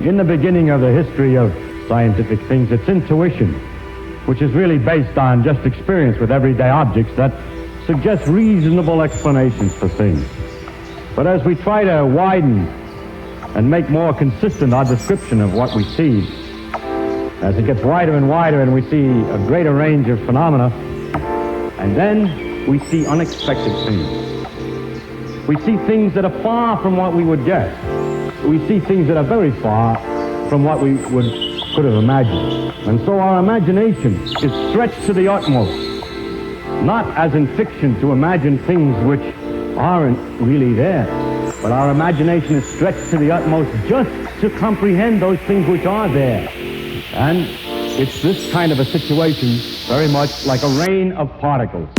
in the beginning of the history of scientific things, it's intuition, which is really based on just experience with everyday objects that suggest reasonable explanations for things. But as we try to widen and make more consistent our description of what we see, as it gets wider and wider and we see a greater range of phenomena, and then we see unexpected things. We see things that are far from what we would guess. We see things that are very far from what we could have imagined. And so our imagination is stretched to the utmost, not as in fiction to imagine things which aren't really there, but our imagination is stretched to the utmost just to comprehend those things which are there. And it's this kind of a situation, very much like a rain of particles.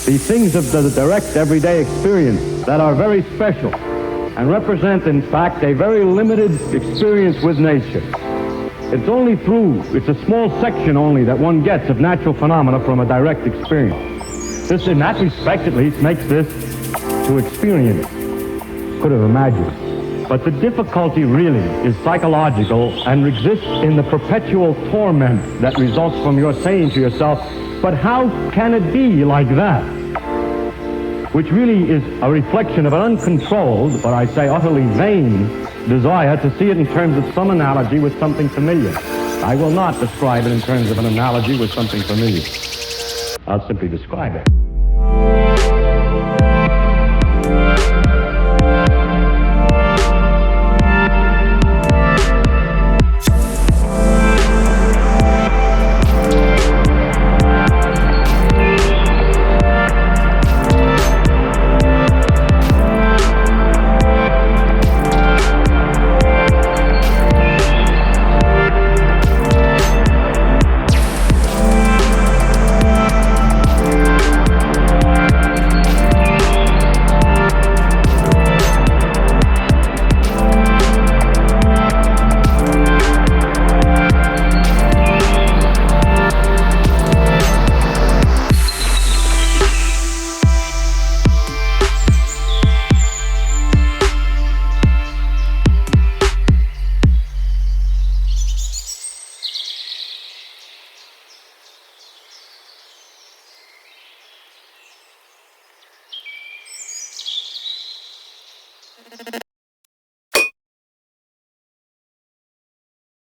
The things of the direct everyday experience that are very special and represent, in fact, a very limited experience with nature. It's a small section only that one gets of natural phenomena from a direct experience. This, in that respect at least, makes this to experience, could have imagined. But the difficulty really is psychological and exists in the perpetual torment that results from your saying to yourself, but how can it be like that? Which really is a reflection of an uncontrolled, but I say utterly vain, desire to see it in terms of some analogy with something familiar. I will not describe it in terms of an analogy with something familiar. I'll simply describe it.